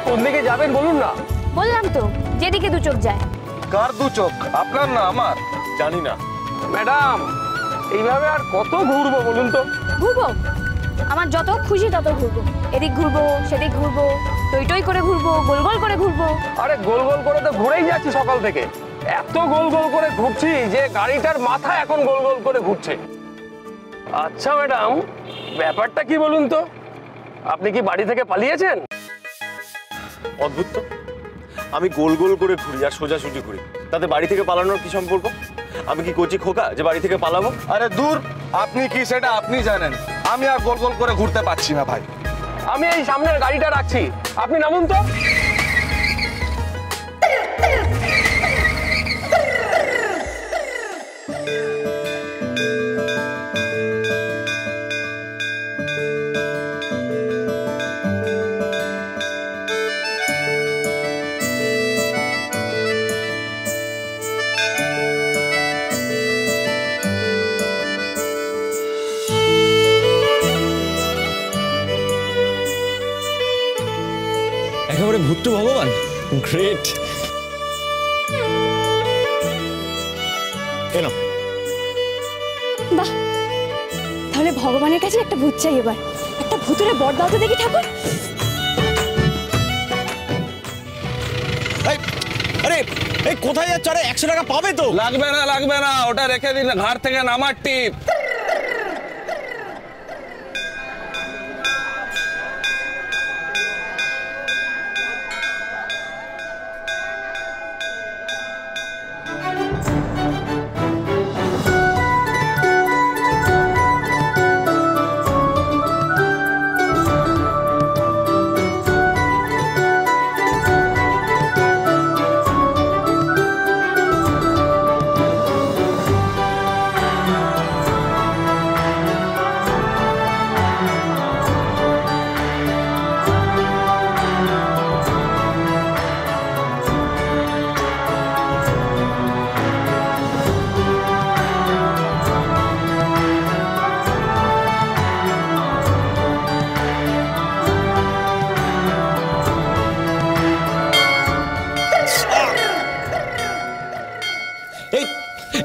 কোন দিকে যাবেন বলুন না। বললাম তো, যেদিকে দু চোখ যায়। কার দু চোখ, আপনার না আমার? জানি না ম্যাডাম, এইভাবে আর কত ঘুরবো বলুন তো? ঘুরবো, আমার যত খুশি তত ঘুরবো। এদিক ঘুরবো, সেদিক ঘুরবো, টই টই করে ঘুরবো, গোল গোল করে ঘুরবো। আরে গোল গোল করে তো ঘুরেই যাচ্ছি সকাল থেকে। এত গোল গোল করে ঘুরছি যে গাড়িটার মাথা এখন গোল গোল করে ঘুরছে। আচ্ছা ম্যাডাম, ব্যাপারটা কি বলুন তো? আপনি কি বাড়ি থেকে পালিয়েছেন? অদ্ভুত তো, আমি গোল গোল করে ঘুরি আর সোজাসুজি ঘুরি, তাতে বাড়ি থেকে পালানোর কি সম্পর্ক? আমি কি কচি খোকা যে বাড়ি থেকে পালাবো? আরে দূর, আপনি কি সেটা আপনি জানেন, আমি আর গোল গোল করে ঘুরতে পারছি না ভাই। আমি এই সামনের গাড়িটা রাখছি, আপনি নামুন তো। একেবারে ভূত ভগবান, গ্রেট। কেন? বাহ, তাহলে ভগবানের কাছে একটা ভূত চাই এবার। একটা ভূতুরে বর দাও তো দেখি ঠাকুর। আরে এই কোথায় যাচ্ছ? আরে 100 টাকা পাবে তো? লাগবে না, ওটা রেখে দিন, ঘাট থেকে নামার টিপ।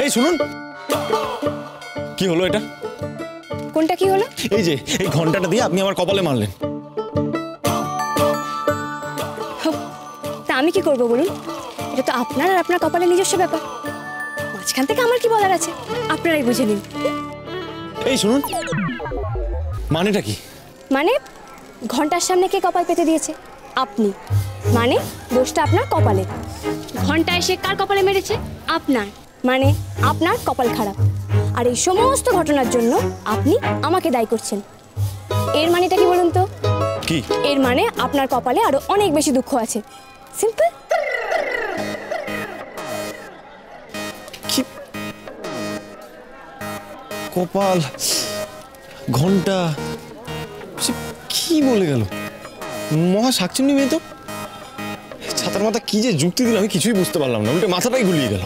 এই শুনুন, কি হলো এটা? কোনটা কি হলো? এই যে এই ঘন্টাটা দিয়ে আপনি আমার কপালে মারলেন। তা আমি কি করবো বলুন? এটা তো আপনার আর আপনার কপালের নিজস্ব ব্যাপার। মাঝখান থেকে আমার কি বলার আছে, আপনারাই বুঝে নিন। এই শুনুন, মানেটা কি? মানে ঘন্টার সামনে কে কপাল পেতে দিয়েছে? আপনি। মানে দোষটা আপনার কপালে। ঘন্টা এসে কার কপালে মেরেছে? আপনার। মানে আপনার কপাল খারাপ। আর এই সমস্ত ঘটনার জন্য আপনি আমাকে দায়ী করছেন। এর মানেটা কি বলুন তো? কি? এর মানে আপনার কপালে আরো অনেক বেশি দুঃখ আছে। সিম্পল। কি কপাল, ঘন্টা, কি বলে গেল? মহা শাকচুন্নি মেয়ে তো। ছাতার মাথা কি যে যুক্তি দিল আমি কিছুই বুঝতে পারলাম না, উল্টে মাথাটাই গুলিয়ে গেল।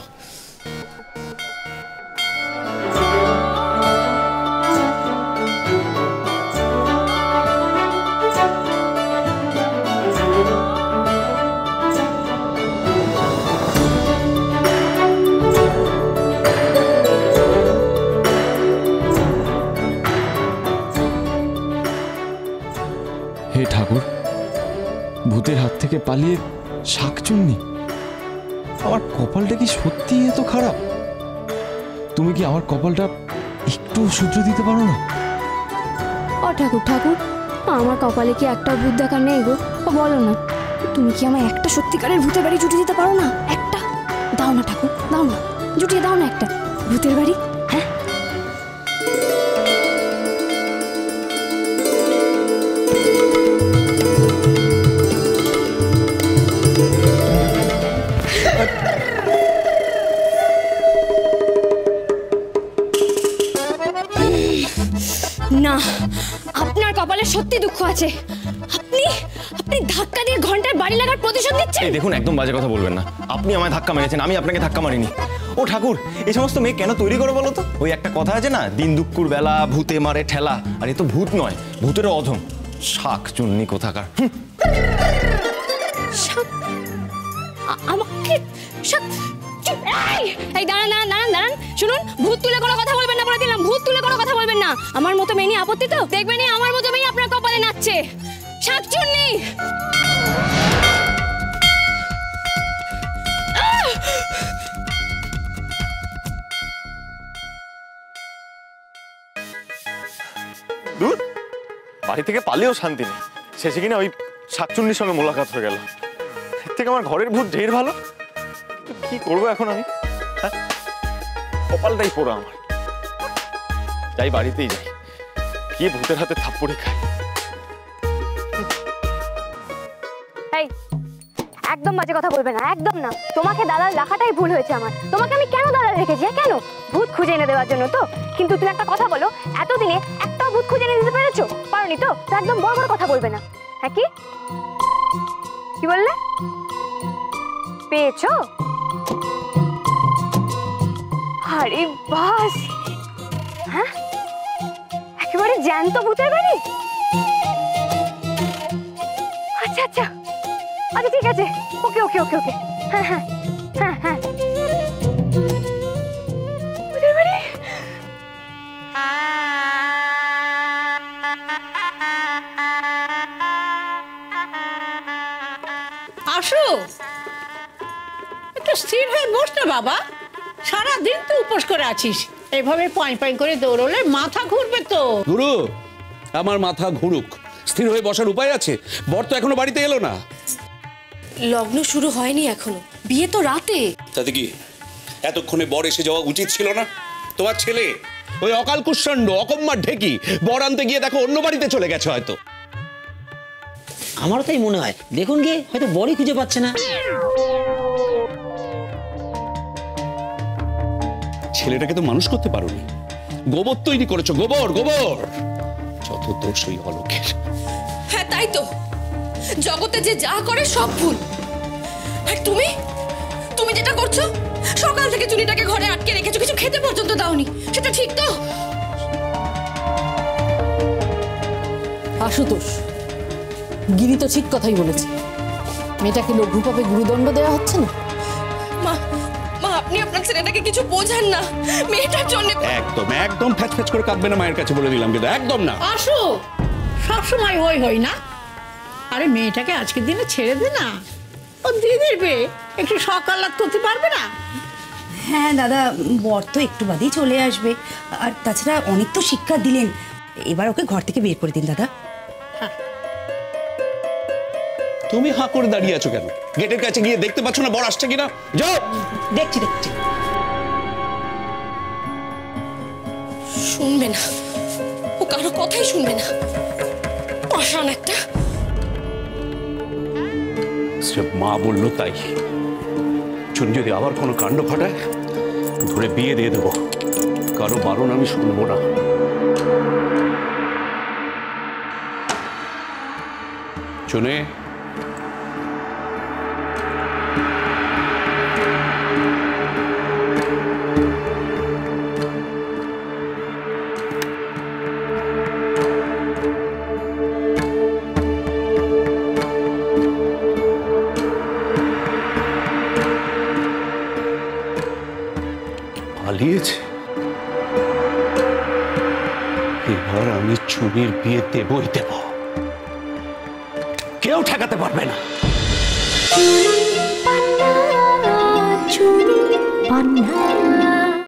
হে ঠাকুর, ভূতের হাত থেকে পালিয়ে শাকচুন্নি, আমার কপালটা কি সত্যি এত খারাপ? তুমি কি আমার কপালটা একটু শুধরে দিতে পারো না? ও ঠাকুর ঠাকুর, আমার কপালে কি একটা ভূত দেখা নেই গো? ও বলো না, তুমি কি আমায় একটা সত্যিকারের ভূতের বাড়ি জুটিয়ে দিতে পারো না? একটা দাও না ঠাকুর, দাও না, জুটিয়ে দাও না একটা ভূতের বাড়ি। হ্যাঁ, না, আপনার কপালে সত্যি দুঃখ আছে। আপনি আপনি ধাক্কা দিয়ে ঘন্টার বাড়ি লাগার প্রতিশোধ নিচ্ছেন। এই দেখুন, একদম বাজে কথা বলবেন না। আপনি আমায় ধাক্কা মেরেছেন, আমি আপনাকে ধাক্কা মারিনি। ও ঠাকুর, এই সমস্ত মেয়ে কেন তৈরি করে বলো তো? ওই একটা কথা আছে না, দিন দুপুর বেলা ভূতে মারে ঠেলা। আর এ তো ভূত নয়, ভূতের অধম, শাকচুন্নি কোথাকার। আমাকে এই দাঁড়ান দাঁড়ান দাঁড়ান দাঁড়ান, শুনুন, ভূত তুলে কোনো কথা বলবেন না, বলে দিলাম, ভূত তুলে কোনো কথা বলবেন না। আমার মতো মেয়ে নিয়ে আপত্তি তো দেখবেন, আমার মতো মেয়ে আপনার কপালে নাচছে। শাকচুন্নি, দূর, বাড়ি থেকে পালিয়েও শান্তি নেই, শেষে কিনা ওই শাকচুন্নির সঙ্গে মোলাকাত হয়ে গেল। এর থেকে আমার ঘরের ভূত ঢের ভালো। কি করবো এখন আমি? হ্যাঁ, কপালটাই পোড়া আমার। যাই, বাড়িতেই যাই, গিয়ে ভূতের হাতে থাপ্পড়ি খাই। এই একদম বাজে কথা বলবে না, একদম না। তোমাকে দালাল রাখাটাই ভুল হয়েছে আমার। তোমাকে আমি কেন দালাল রেখেছি? কেন? ভূত খুঁজে এনে দেওয়ার জন্য তো। কিন্তু তুমি একটা কথা বলো, এতদিনে একটাও ভূত খুঁজে এনে দিতে পেরেছো? পারোনি তো। তো একদম বড় বড় কথা বলবে না। হ্যাঁ, কি কি বললে? পেয়েছো? আরে বাস, হ্যাঁ, একেবারে জ্যান্ত ভূতের বাড়ি। আচ্ছা আচ্ছা আচ্ছা, ঠিক আছে, ওকে ওকে ওকে ওকে, হ্যাঁ হ্যাঁ হ্যাঁ হ্যাঁ। ভূতের বাড়ি? আসো, একটু স্থির হয়ে বস না বাবা। সারাদিন তো উপোস করে আছিস, এভাবে পয়েন পয়েন করে দৌড়লে মাথা ঘুরবে তো। গুরু, আমার মাথা ঘুরুক, স্থির হয়ে বসার উপায় আছে? বর তো এখনো বাড়িতে এলো না। লগ্ন শুরু হয়নি এখনো, বিয়ে তো রাতে। তাতে কি এতক্ষণে বর এসে যাওয়া উচিত ছিল না? তোমার ছেলে ওই অকাল কুষ্মাণ্ড অকম্মার ঢেকি বর আনতে গিয়ে দেখো অন্য বাড়িতে চলে গেছে হয়তো। আমারও তাই মনে হয়। দেখুন গিয়ে, হয়তো বড়ই খুঁজে পাচ্ছে না। ছেলেটাকে তো মানুষ করতে পারোনি, গোবর তৈরি করেছো, গোবর গোবর। যত দোষ ওই অলোকের। হ্যাঁ তাই তো, জগতে যে যা করে সব ভুল। আর তুমি তুমি যেটা করছো, সকাল থেকে চুনিটাকে ঘরে আটকে রেখেছো, কিছু খেতে পর্যন্ত দাওনি, সেটা ঠিক তো? আশুতোষ, গিরি তো ঠিক কথাই বলেছে। মেয়েটাকে লঘুভাবে গুরুদণ্ড দেওয়া হচ্ছে না? মা মা, আপনি আপনার ছেলেটাকে কিছু বোঝান না, মেয়েটার জন্য। একদম একদম ফ্যাচ ফ্যাচ করে কাঁদবে না, মায়ের কাছে বলে দিলাম, কিন্তু একদম না। আসো, সবসময় হই হই না। আরে মেয়েটাকে আজকের দিনে ছেড়ে দে না, ও দিদির মেয়ে, একটু সকালাত করতে পারবে না? হ্যাঁ দাদা, বর তো একটু বাদেই চলে আসবে। আর তাছাড়া অনেক তো শিক্ষা দিলেন, এবার ওকে ঘর থেকে বের করে দিন দাদা। তুমি হাঁ করে দাঁড়িয়ে আছো কেন? গেটের কাছে গিয়ে দেখতে পাচ্ছ না বর আসছে কিনা? যাও। দেখছি দেখছি। শুনবে না, ও কারো কথাই শুনবে না, অশান একটা। সে মা বললো তাই। চুন যদি আবার কোনো কাণ্ড ঘটায়, ধরে বিয়ে দিয়ে দেবো, কারো বারণ আমি শুনবো না। চুনে, পালিয়েছে। এবার আমি চুনির বিয়ে দেবই দেব, কেউ ঠেকাতে পারবে না। চুনি পান্না